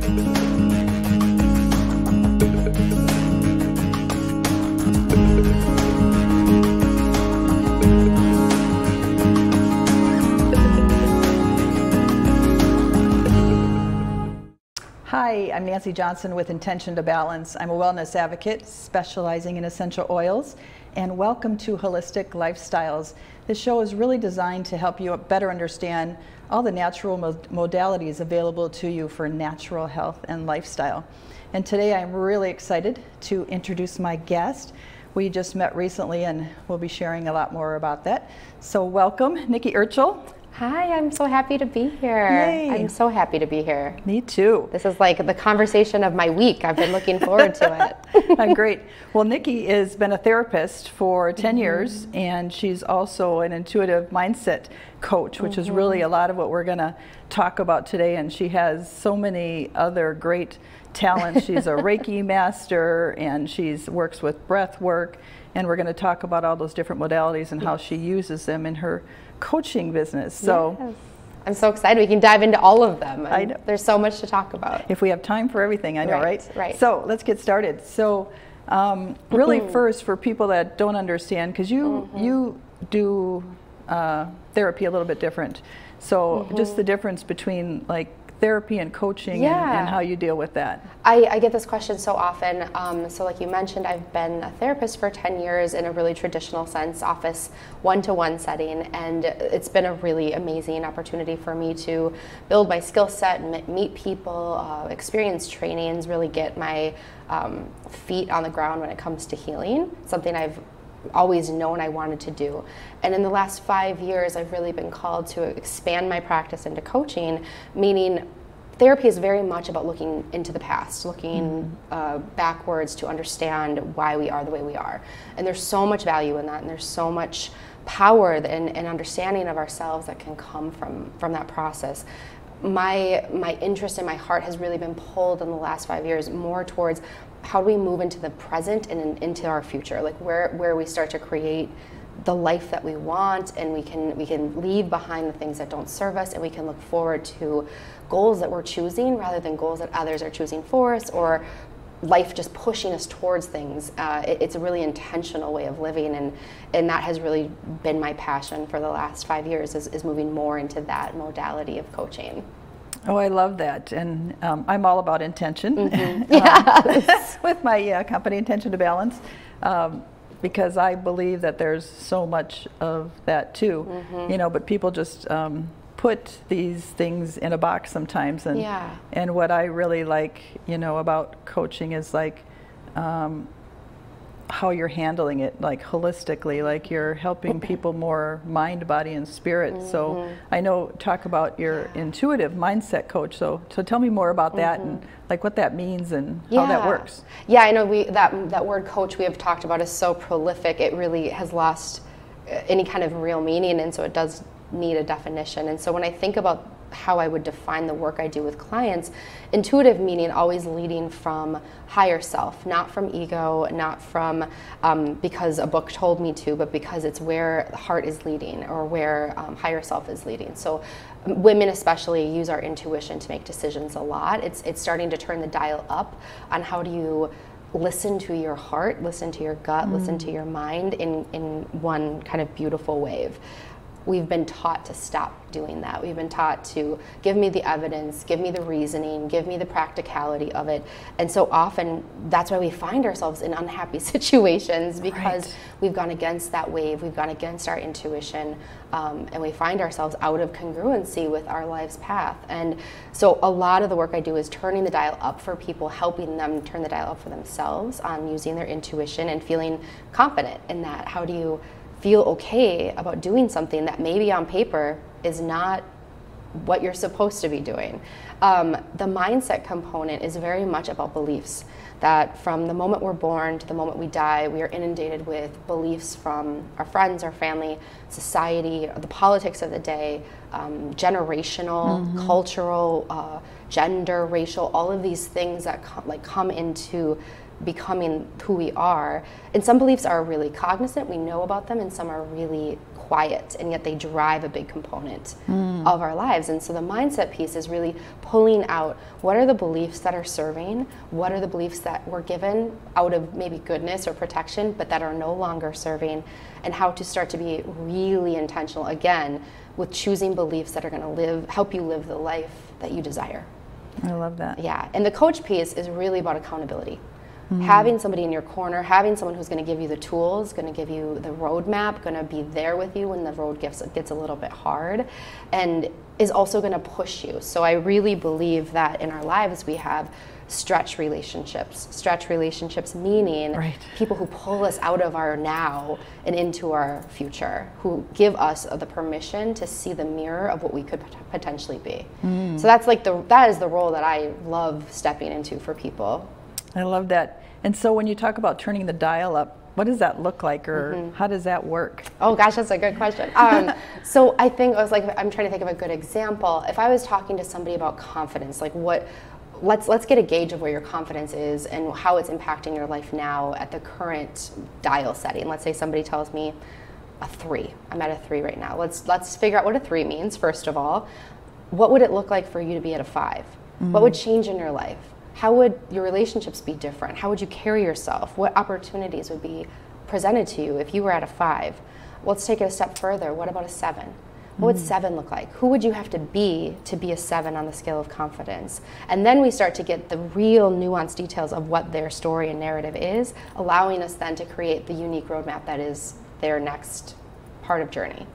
Hi, I'm Nancy Johnson with Intention to Balance. I'm a wellness advocate specializing in essential oils, and welcome to Holistic Lifestyles. This show is really designed to help you better understand all the natural modalities available to you for natural health and lifestyle. And today I'm really excited to introduce my guest. We just met recently and we'll be sharing a lot more about that. So welcome, Nikki Erchul. Hi, I'm so happy to be here. Yay. I'm so happy to be here. Me too. This is like the conversation of my week. I've been looking forward to it. Great. Well, Nikki has been a therapist for 10 years, and she's also an intuitive mindset coach, which is really a lot of what we're going to talk about today. And she has so many other great talents. She's a Reiki master, and she works with breath work, and we're going to talk about all those different modalities and how she uses them in her coaching business. So yes. I'm so excited. We can dive into all of them. I know. There's so much to talk about. If we have time for everything, I know, right? Right. So let's get started. So really first, for people that don't understand, because you do therapy a little bit different. So just the difference between like therapy and coaching and how you deal with that. I get this question so often. So like you mentioned, I've been a therapist for 10 years in a really traditional sense, office one-to-one setting, and it's been a really amazing opportunity for me to build my skill set, meet people, experience trainings, really get my feet on the ground when it comes to healing, something I've always known I wanted to do. And in the last 5 years, I've really been called to expand my practice into coaching, meaning therapy is very much about looking into the past, looking backwards to understand why we are the way we are. And there's so much value in that, and there's so much power and understanding of ourselves that can come from that process. My interest and my heart has really been pulled in the last 5 years more towards how do we move into the present and into our future, like where we start to create the life that we want, and we can leave behind the things that don't serve us, and we can look forward to goals that we're choosing rather than goals that others are choosing for us, or life just pushing us towards things. It's a really intentional way of living, and that has really been my passion for the last 5 years, is moving more into that modality of coaching. Oh, I love that, and I'm all about intention with my company, Intention to Balance, because I believe that there's so much of that too, you know. But people just put these things in a box sometimes, and what I really like, you know, about coaching is like how you're handling it, like holistically, like you're helping people more mind, body, and spirit. So I know, talk about your intuitive mindset coach. So tell me more about that and like what that means and how that works. Yeah, I know that word coach we have talked about is so prolific. It really has lost any kind of real meaning, and so it does need a definition. And so when I think about how I would define the work I do with clients, intuitive meaning always leading from higher self, not from ego, not from because a book told me to, but because it's where the heart is leading, or where higher self is leading. So women especially use our intuition to make decisions a lot. It's starting to turn the dial up on how do you listen to your heart, listen to your gut, listen to your mind in one kind of beautiful wave. We've been taught to stop doing that. We've been taught to give me the evidence, give me the reasoning, give me the practicality of it. And so often that's why we find ourselves in unhappy situations, because we've gone against that wave, we've gone against our intuition, and we find ourselves out of congruency with our life's path. And so a lot of the work I do is turning the dial up for people, helping them turn the dial up for themselves on using their intuition and feeling confident in that. How do you feel okay about doing something that maybe on paper is not what you're supposed to be doing? The mindset component is very much about beliefs, that from the moment we're born to the moment we die, we are inundated with beliefs from our friends, our family, society, the politics of the day, generational, cultural, gender, racial, all of these things that come into becoming who we are. And some beliefs are really cognizant, we know about them, and some are really quiet, and yet they drive a big component of our lives. And so the mindset piece is really pulling out, what are the beliefs that are serving, what are the beliefs that were given out of maybe goodness or protection, but that are no longer serving, and how to start to be really intentional, again, with choosing beliefs that are going to help you live the life that you desire. I love that. Yeah, and the coach piece is really about accountability. Having somebody in your corner, having someone who's going to give you the tools, going to give you the roadmap, going to be there with you when the road gets a little bit hard, and is also going to push you. So I really believe that in our lives we have stretch relationships. Stretch relationships meaning people who pull us out of our now and into our future, who give us the permission to see the mirror of what we could potentially be. So that's like that is the role that I love stepping into for people. I love that. And so when you talk about turning the dial up, what does that look like, or how does that work? Oh gosh, that's a good question. So I think I'm trying to think of a good example. If I was talking to somebody about confidence, like let's get a gauge of where your confidence is and how it's impacting your life now at the current dial setting. Let's say somebody tells me a 3. I'm at a 3 right now. Let's figure out what a 3 means, first of all. What would it look like for you to be at a 5? What would change in your life? How would your relationships be different? How would you carry yourself? What opportunities would be presented to you if you were at a 5? Let's take it a step further. What about a 7? What would 7 look like? Who would you have to be a 7 on the scale of confidence? And then we start to get the real nuanced details of what their story and narrative is, allowing us then to create the unique roadmap that is their next part of journey.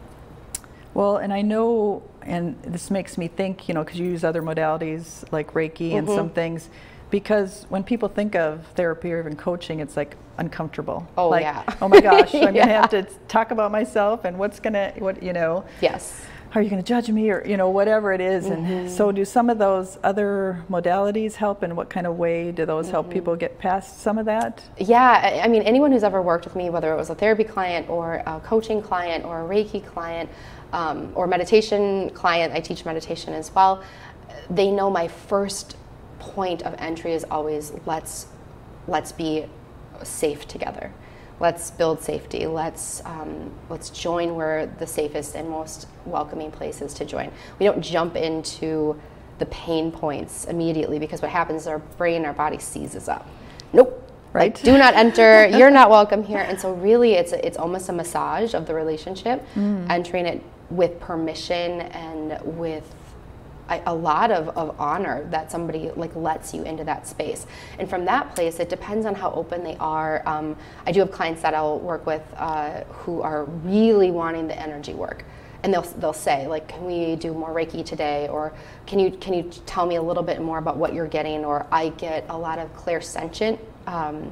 Well, and I know, and this makes me think, because you use other modalities like Reiki and some things, because when people think of therapy or even coaching, it's like uncomfortable. Oh, like, yeah. Oh my gosh, I'm gonna have to talk about myself, and what Yes. Are you gonna judge me, or whatever it is. And so do some of those other modalities help, and what kind of way do those help people get past some of that? Yeah, I mean, anyone who's ever worked with me, whether it was a therapy client or a coaching client or a Reiki client or meditation client, I teach meditation as well, they know my first point of entry is always let's be safe together. Let's build safety. Let's join where the safest and most welcoming place is to join. We don't jump into the pain points immediately, because what happens is our brain, our body seizes up. Nope. Right. Like, do not enter. You're not welcome here. And so really it's almost a massage of the relationship, entering it with permission and with a lot of honor that somebody lets you into that space. And from that place, it depends on how open they are. I do have clients that I'll work with who are really wanting the energy work. And they'll say, can we do more Reiki today? Or can you tell me a little bit more about what you're getting? Or I get a lot of clairsentient kind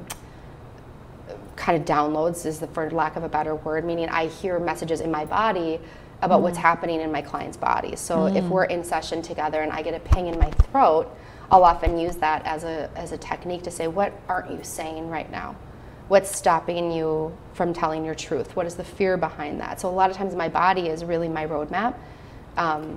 of downloads, for lack of a better word, meaning I hear messages in my body about what's happening in my client's body. So if we're in session together and I get a ping in my throat, I'll often use that as a technique to say, what aren't you saying right now? What's stopping you from telling your truth? What is the fear behind that? So a lot of times my body is really my roadmap,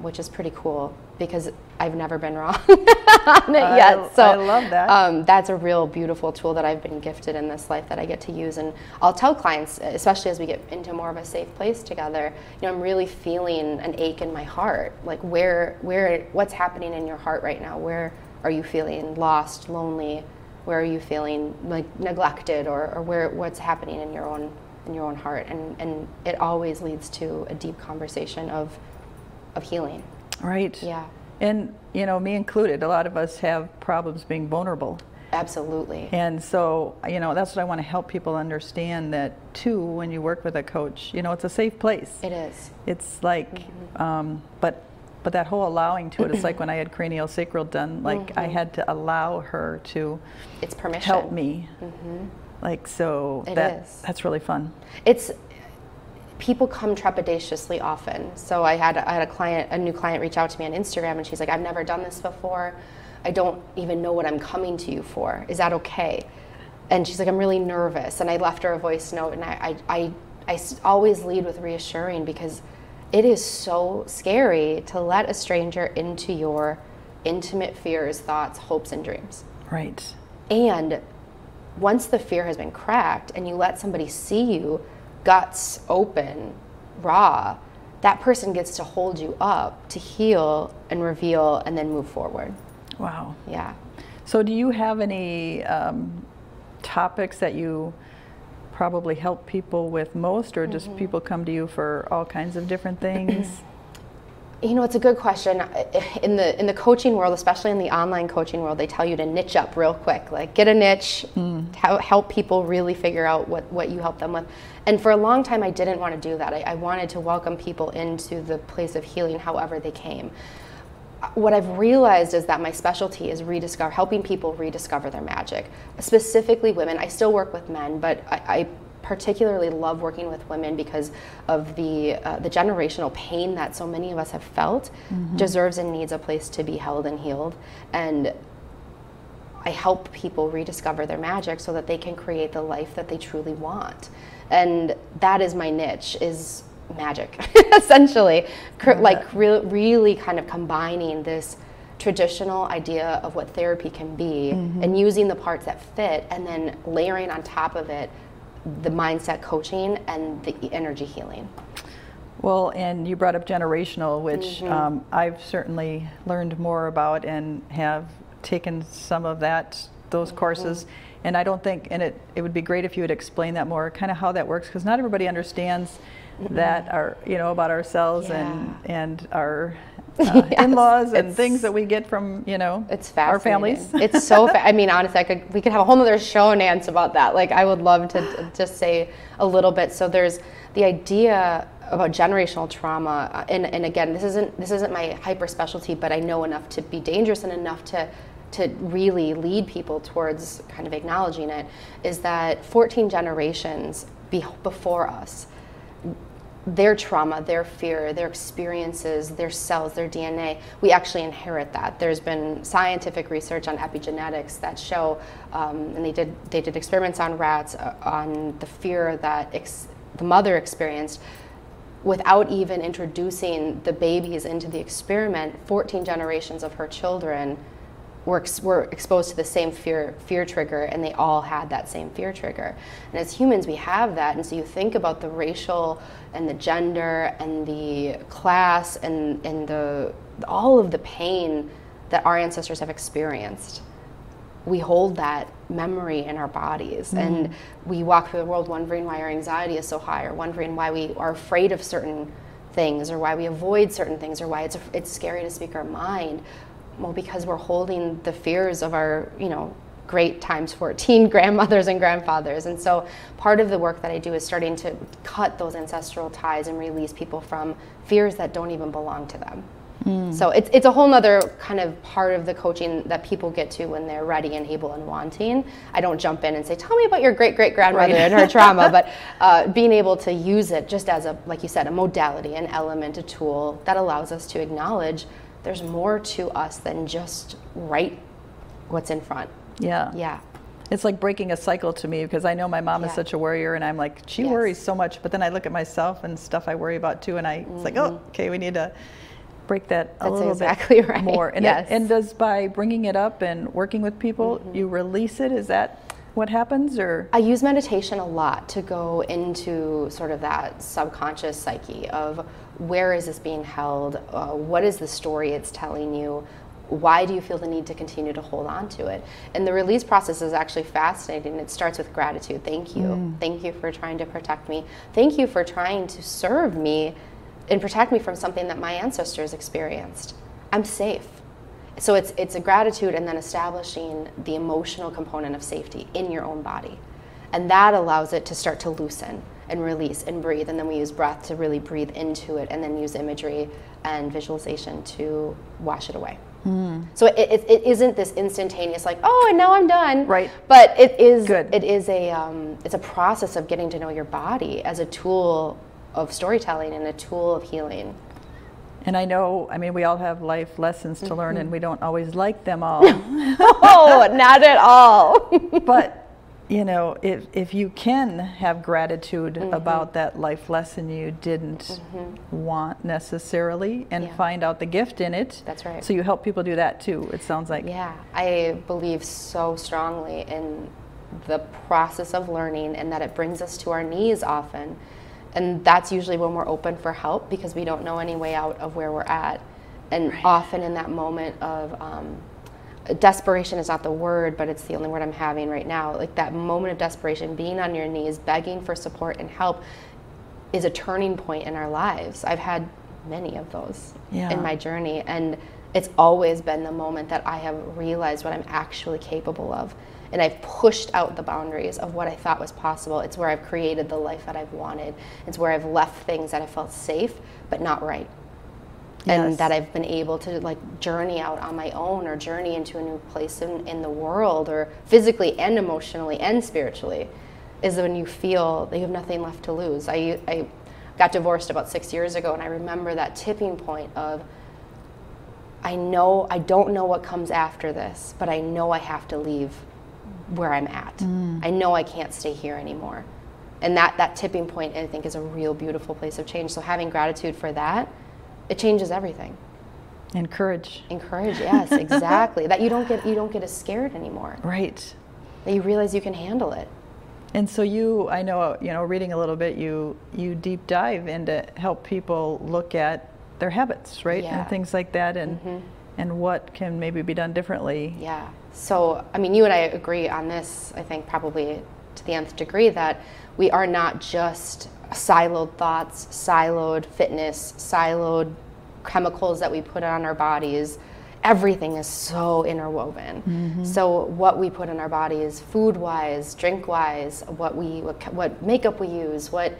which is pretty cool, because I've never been wrong on it yet. So I love that. That's a real beautiful tool that I've been gifted in this life that I get to use. And I'll tell clients, especially as we get into more of a safe place together, I'm really feeling an ache in my heart. Like what's happening in your heart right now? Where are you feeling lost, lonely? Where are you feeling neglected, or what's happening in your own heart? And it always leads to a deep conversation of healing. Right. Yeah. And, me included, a lot of us have problems being vulnerable. Absolutely. And so, that's what I want to help people understand, that too, when you work with a coach, it's a safe place. It is. It's like, but that whole allowing to it, it's like when I had cranial sacral done, I had to allow her to it's permission. Help me. So that's really fun. People come trepidatiously often. So I had a new client reach out to me on Instagram, and she's like, I've never done this before. I don't even know what I'm coming to you for. Is that okay? And she's like, I'm really nervous. And I left her a voice note, and I always lead with reassuring, because it is so scary to let a stranger into your intimate fears, thoughts, hopes, and dreams. Right. And once the fear has been cracked and you let somebody see you guts open, raw, that person gets to hold you up to heal and reveal and then move forward. Wow. Yeah. So do you have any topics that you probably help people with most, or just people come to you for all kinds of different things? You know, it's a good question. In the coaching world, especially in the online coaching world, they tell you to niche up real quick. Like, get a niche, help people really figure out what you help them with. And for a long time, I didn't want to do that. I wanted to welcome people into the place of healing however they came. What I've realized is that my specialty is helping people rediscover their magic, specifically women. I still work with men, but I particularly love working with women because of the generational pain that so many of us have felt deserves and needs a place to be held and healed. And I help people rediscover their magic so that they can create the life that they truly want. And that is my niche, is magic, essentially. Really kind of combining this traditional idea of what therapy can be and using the parts that fit, and then layering on top of it the mindset coaching and the energy healing. Well, and you brought up generational, which I've certainly learned more about and have taken some of those courses. And I don't think, and it would be great if you would explain that more, kind of how that works, because not everybody understands that about ourselves and our in-laws and things that we get from it's our families. It's so I mean, honestly, we could have a whole other show, Nance, about that. Like, I would love to just say a little bit. So there's the idea about generational trauma, and again, this isn't my hyper specialty, but I know enough to be dangerous and enough to really lead people towards kind of acknowledging it, is that 14 generations before us, their trauma, their fear, their experiences, their cells, their DNA, we actually inherit that. There's been scientific research on epigenetics that show, and they did experiments on rats on the fear that the mother experienced. Without even introducing the babies into the experiment, 14 generations of her children were exposed to the same fear trigger, and they all had that same fear trigger. And as humans, we have that. And so you think about the racial and the gender and the class and all of the pain that our ancestors have experienced. We hold that memory in our bodies, and we walk through the world wondering why our anxiety is so high, or wondering why we are afraid of certain things, or why we avoid certain things, or why it's scary to speak our mind. Well, because we're holding the fears of our, great times 14 grandmothers and grandfathers. And so part of the work that I do is starting to cut those ancestral ties and release people from fears that don't even belong to them. So it's a whole nother kind of part of the coaching that people get to when they're ready and able and wanting. I don't jump in and say, tell me about your great-great-grandmother and her trauma, but being able to use it just as like you said, a modality, an element, a tool that allows us to acknowledge there's more to us than just what's in front. Yeah. It's like breaking a cycle to me, because I know my mom is such a worrier, and I'm like, she worries so much, but then I look at myself and stuff I worry about too, and it's like, oh, okay, we need to break that a little bit right. more. And, and does, by bringing it up and working with people, you release it? Is that what happens? Or I use meditation a lot to go into sort of that subconscious psyche of, where is this being held? What is the story it's telling you? Why do you feel the need to continue to hold on to it? And the release process is actually fascinating. It starts with gratitude. Thank you. Thank you for trying to protect me. Thank you for trying to serve me and protect me from something that my ancestors experienced. I'm safe. So it's a gratitude, and then establishing the emotional component of safety in your own body. And that allows it to start to loosen and release and breathe. And then we use breath to really breathe into it, and then use imagery and visualization to wash it away. So it isn't this instantaneous, like, oh, and now I'm done. Right. But it is good. It is it's a process of getting to know your body as a tool of storytelling and a tool of healing. And I mean, we all have life lessons to learn, and we don't always like them all. Oh, not at all. But if you can have gratitude about that life lesson you didn't want necessarily, and find out the gift in it. That's right. So you help people do that too, it sounds like. Yeah, I believe so strongly in the process of learning, and that it brings us to our knees often. And that's usually when we're open for help, because we don't know any way out of where we're at. And often in that moment of desperation is not the word, but it's the only word I'm having right now. Like that moment of desperation, being on your knees, begging for support and help, is a turning point in our lives. I've had many of those in my journey, and it's always been the moment that I have realized what I'm actually capable of. And I've pushed out the boundaries of what I thought was possible. It's where I've created the life that I've wanted. It's where I've left things that I felt safe, but not right. And that I've been able to like journey out on my own, or journey into a new place in the world, or physically and emotionally and spiritually, is when you feel that you have nothing left to lose. I got divorced about 6 years ago, and I remember that tipping point of, I don't know what comes after this, but I know I have to leave where I'm at. I know I can't stay here anymore. And that tipping point, I think, is a real beautiful place of change. So having gratitude for that, it changes everything. Encourage, yes, exactly. That you don't get as scared anymore. Right. That you realize you can handle it. And so I know, reading a little bit, you deep dive into help people look at their habits, right? Yeah. And things like that, and what can maybe be done differently. Yeah. So, I mean, you and I agree on this, I think probably to the nth degree, that we are not just siloed thoughts, siloed fitness, siloed chemicals that we put on our bodies. Everything is so interwoven. So what we put in our bodies, food-wise, drink-wise, what makeup we use, what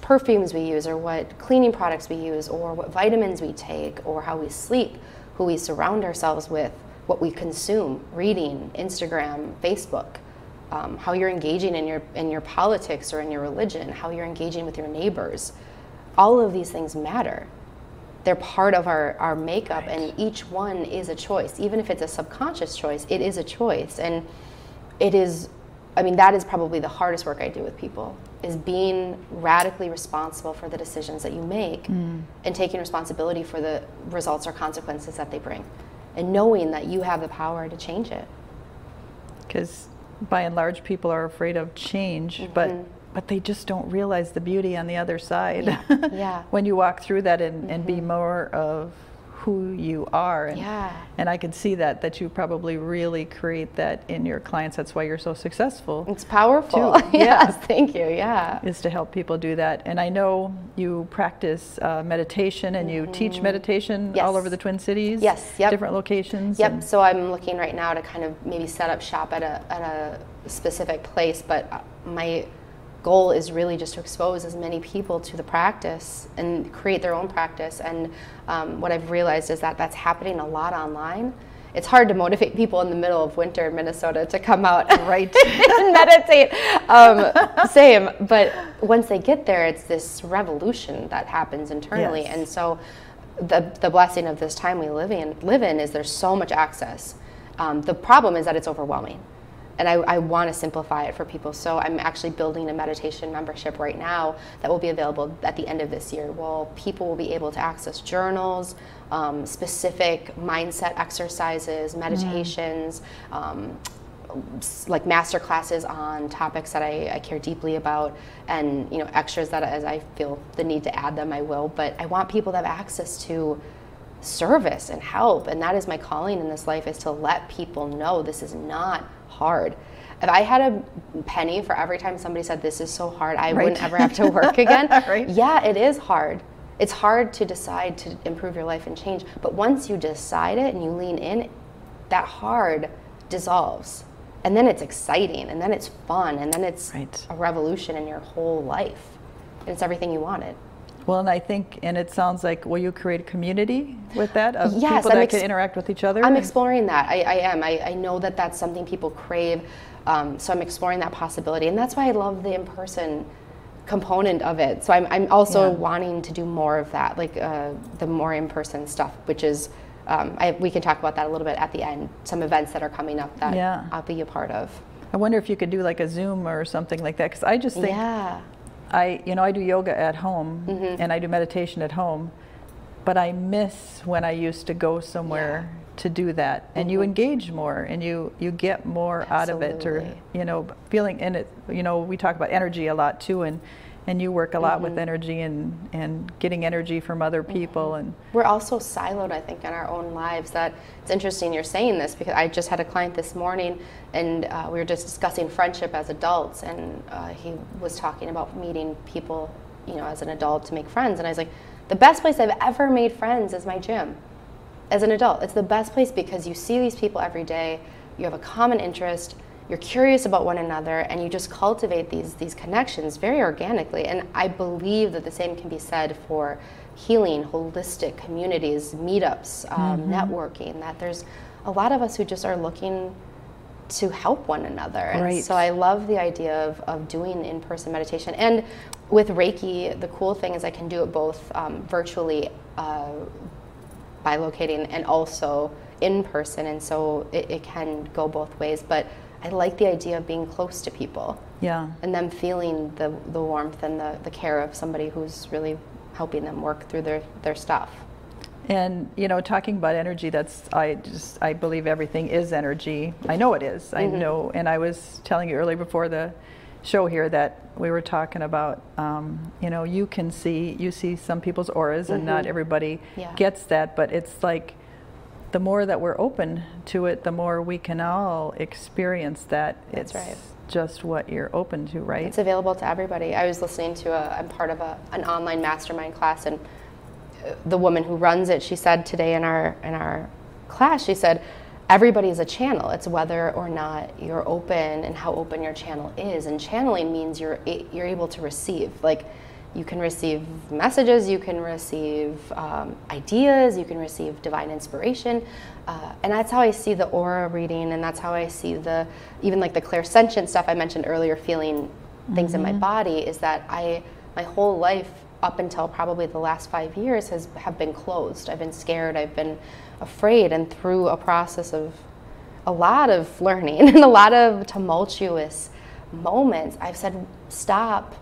perfumes we use, or what cleaning products we use, or what vitamins we take, or how we sleep, who we surround ourselves with, what we consume, reading, Instagram, Facebook, how you're engaging in your politics or in your religion, how you're engaging with your neighbors. All of these things matter. They're part of our makeup, and each one is a choice. Even if it's a subconscious choice, it is a choice. And it is, that is probably the hardest work I do with people, is being radically responsible for the decisions that you make, and taking responsibility for the results or consequences that they bring, and knowing that you have the power to change it. Because by and large, people are afraid of change, but they just don't realize the beauty on the other side. Yeah. When you walk through that and be more of who you are. And I can see that you probably really create that in your clients. That's why you're so successful. It's powerful. Too. Yes, thank you. Yeah. Is to help people do that. And I know you practice meditation, and you teach meditation all over the Twin Cities. Yes. Yep. Different locations. Yep. So I'm looking right now to kind of maybe set up shop at a specific place, but my goal is really just to expose as many people to the practice and create their own practice. And what I've realized is that that's happening a lot online. It's hard to motivate people in the middle of winter in Minnesota to come out and meditate. Same, but once they get there, it's this revolution that happens internally. And so the blessing of this time we live in is there's so much access. The problem is that it's overwhelming. And I want to simplify it for people. So I'm actually building a meditation membership right now that will be available at the end of this year. Well, people will be able to access journals, specific mindset exercises, meditations, like master classes on topics that I care deeply about, and extras that as I feel the need to add them, I will. But I want people to have access to service and help, and that is my calling in this life, is to let people know this is not hard. If I had a penny for every time somebody said this is so hard, I wouldn't ever have to work again. Yeah, it is hard. It's hard to decide to improve your life and change, but once you decide it and you lean in, that hard dissolves, and then it's exciting, and then it's fun, and then it's a revolution in your whole life, and it's everything you wanted. Well, and I think, and it sounds like, will you create a community with that, of people that can interact with each other? I'm exploring that. I am. I know that that's something people crave, so I'm exploring that possibility, and that's why I love the in-person component of it. So I'm also wanting to do more of that, like the more in-person stuff, which is, we can talk about that a little bit at the end, some events that are coming up that I'll be a part of. I wonder if you could do like a Zoom or something like that, because I just think, I do yoga at home, and I do meditation at home, but I miss when I used to go somewhere to do that, and you engage more, and you get more out of it, or feeling in it. We talk about energy a lot too, and and you work a lot with energy and getting energy from other people. And we're also siloed, I think, in our own lives. That it's interesting you're saying this, because I just had a client this morning, and we were just discussing friendship as adults, and he was talking about meeting people, you know, as an adult to make friends. And I was like, the best place I've ever made friends is my gym. As an adult, it's the best place because you see these people every day, you have a common interest, you're curious about one another, and you just cultivate these connections very organically. And I believe that the same can be said for healing, holistic communities, meetups, networking, that there's a lot of us who just are looking to help one another. And so I love the idea of doing in-person meditation. And with Reiki, the cool thing is I can do it both virtually, bilocating, and also in person, and so it can go both ways. But I like the idea of being close to people, and them feeling the warmth and the care of somebody who's really helping them work through their stuff. And you know, talking about energy, I believe everything is energy. I know it is. I know, and I was telling you earlier before the show here that we were talking about, you know, you see some people's auras, and not everybody gets that, but it's like the more that we're open to it, the more we can all experience that. That's it's right. just what you're open to, right? It's available to everybody. I was listening to I'm part of an online mastermind class, and the woman who runs it, she said today in our class, she said, everybody's a channel. It's whether or not you're open and how open your channel is. And channeling means you're able to receive. Like, you can receive messages, you can receive ideas, you can receive divine inspiration. And that's how I see the aura reading, and that's how I see even like the clairsentient stuff I mentioned earlier, feeling things in my body, is that my whole life up until probably the last 5 years have been closed. I've been scared, I've been afraid, and through a process of a lot of learning and a lot of tumultuous moments, I've said, stop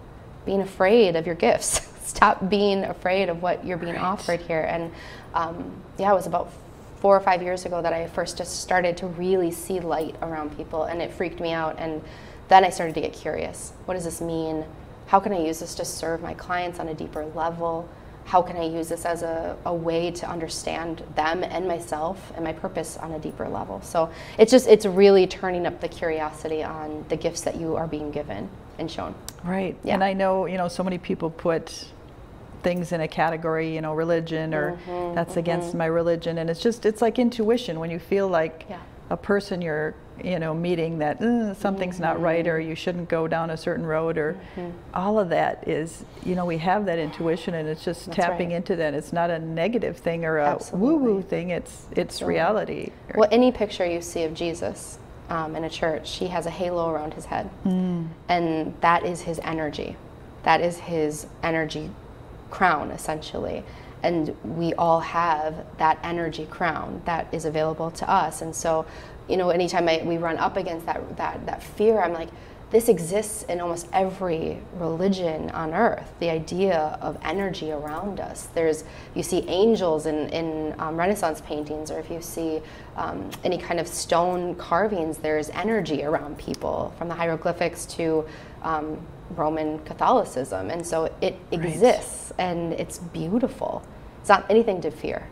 being afraid of your gifts. Stop being afraid of what you're being offered here. And it was about 4 or 5 years ago that I first just started to really see light around people, and it freaked me out. And then I started to get curious. What does this mean? How can I use this to serve my clients on a deeper level? How can I use this as a way to understand them and myself and my purpose on a deeper level? So it's really turning up the curiosity on the gifts that you are being given and shown. Right. Yeah. And I know, you know, so many people put things in a category, you know, religion, or that's against my religion. And it's like intuition, when you feel like a person you're, you know, meeting that something's not right, or you shouldn't go down a certain road, or all of that is, you know, we have that intuition, and it's just tapping into that. It's not a negative thing or a woo-woo thing. It's reality. Well, any picture you see of Jesus in a church, he has a halo around his head, and that is his energy. That is his energy crown, essentially. And we all have that energy crown that is available to us. And so, you know, anytime we run up against that fear, I'm like, this exists in almost every religion on earth, the idea of energy around us. You see angels in Renaissance paintings, or if you see any kind of stone carvings, there's energy around people, from the hieroglyphics to Roman Catholicism. And so it exists, and it's beautiful. It's not anything to fear.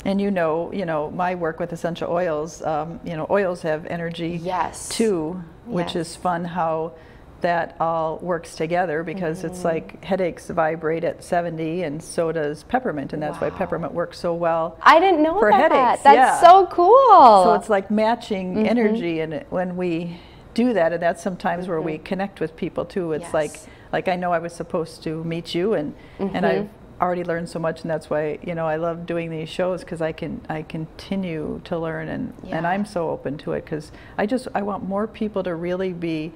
And you know, my work with essential oils, you know, oils have energy too, which is fun how that all works together, because it's like headaches vibrate at 70, and so does peppermint, and that's why peppermint works so well. I didn't know for headaches. That's so cool. So it's like matching energy, and when we do that, and that's sometimes where we connect with people too. It's like I know I was supposed to meet you, and I've already learned so much, and that's why, you know, I love doing these shows, because I continue to learn, and I'm so open to it, because I want more people to really be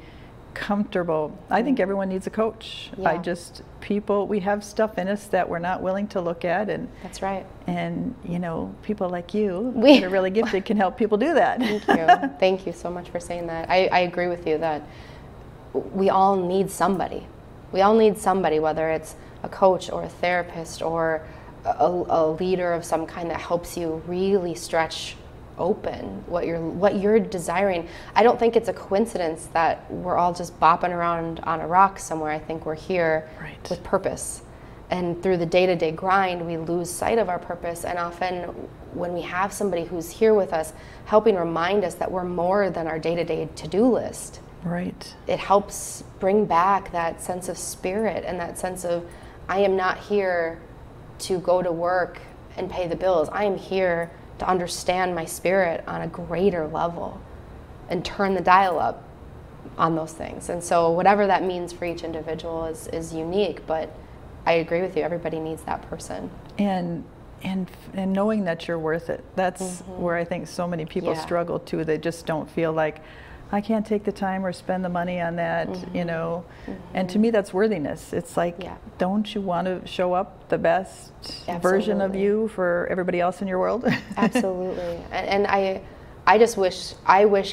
comfortable. I think everyone needs a coach. We have stuff in us that we're not willing to look at, and that's right. And you know, people like you that are really gifted can help people do that. Thank you. Thank you so much for saying that. I agree with you that we all need somebody. We all need somebody, whether it's a coach or a therapist or a leader of some kind that helps you really stretch open, what you're desiring. I don't think it's a coincidence that we're all just bopping around on a rock somewhere. I think we're here with purpose. And through the day-to-day grind, we lose sight of our purpose. And often when we have somebody who's here with us, helping remind us that we're more than our day-to-day to-do list. Right. It helps bring back that sense of spirit and that sense of, I am not here to go to work and pay the bills. I am here to understand my spirit on a greater level and turn the dial up on those things. And so whatever that means for each individual is unique, but I agree with you, everybody needs that person. And knowing that you're worth it. That's where I think so many people struggle too. They just don't feel like, I can't take the time or spend the money on that, you know. And to me, that's worthiness. It's like, don't you want to show up the best version of you for everybody else in your world? Absolutely. And I just wish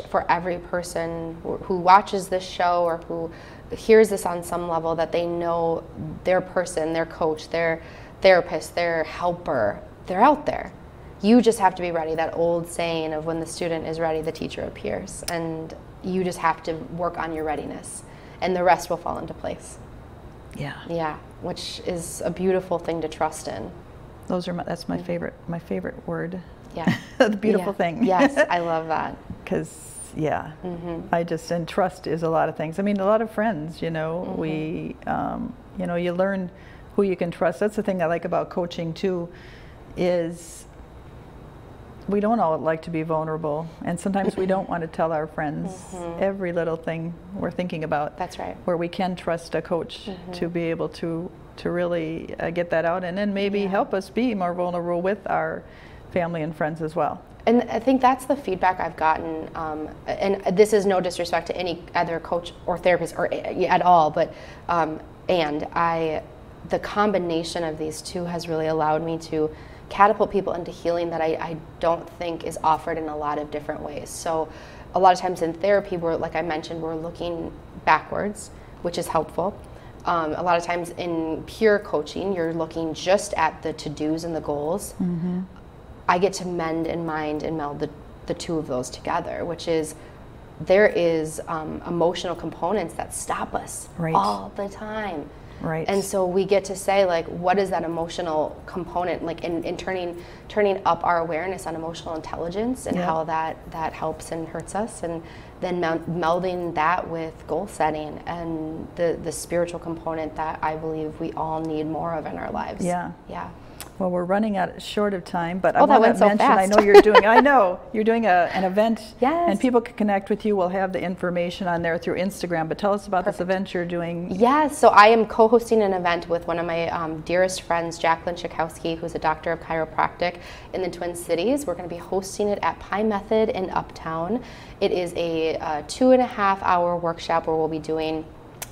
for every person who watches this show or who hears this on some level that they know their person, their coach, their therapist, their helper, they're out there. You just have to be ready. That old saying of when the student is ready, the teacher appears. And you just have to work on your readiness and the rest will fall into place. Yeah. Yeah, which is a beautiful thing to trust in. That's my favorite word. Yeah. The beautiful thing. Yes, I love that. Because, and trust is a lot of things. I mean, a lot of friends, you know, we, you know, you learn who you can trust. That's the thing I like about coaching too, is we don't all like to be vulnerable, and sometimes we don't want to tell our friends every little thing we're thinking about. That's right. Where we can trust a coach to be able to really get that out, and then maybe help us be more vulnerable with our family and friends as well. And I think that's the feedback I've gotten, and this is no disrespect to any other coach or therapist or at all, but the combination of these two has really allowed me to catapult people into healing that I don't think is offered in a lot of different ways. So a lot of times in therapy, like I mentioned, we're looking backwards, which is helpful. A lot of times in pure coaching, you're looking just at the to-dos and the goals. I get to mend and mind and meld the two of those together, which is there is emotional components that stop us all the time. Right. And so we get to say, like, what is that emotional component, like in turning up our awareness on emotional intelligence and how that helps and hurts us, and then melding that with goal setting and the spiritual component that I believe we all need more of in our lives. Yeah. Yeah. Well, we're running out short of time, but I that want went to so mention, fast. I know you're doing an event, and people can connect with you. We'll have the information on there through Instagram, but tell us about this event you're doing. Yes, so I am co-hosting an event with one of my dearest friends, Jacqueline Schakowsky, who's a doctor of chiropractic in the Twin Cities. We're going to be hosting it at Pie Method in Uptown. It is a 2.5-hour workshop where we'll be doing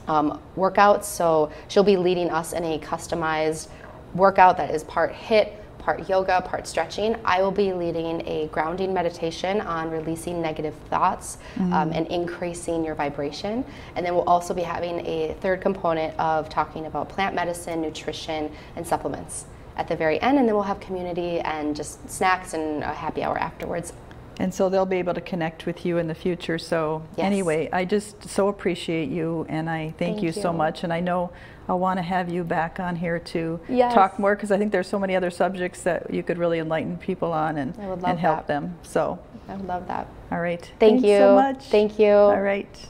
workouts, so she'll be leading us in a customized workout that is part HIIT, part yoga, part stretching. I will be leading a grounding meditation on releasing negative thoughts and increasing your vibration. And then we'll also be having a third component of talking about plant medicine, nutrition, and supplements at the very end. And then we'll have community and just snacks and a happy hour afterwards. And so they'll be able to connect with you in the future. So anyway, I just so appreciate you, and I thank you so much. And I know I'll want to have you back on here to talk more, because I think there's so many other subjects that you could really enlighten people on and help them. So I would love that. All right. Thank you so much. Thank you. All right.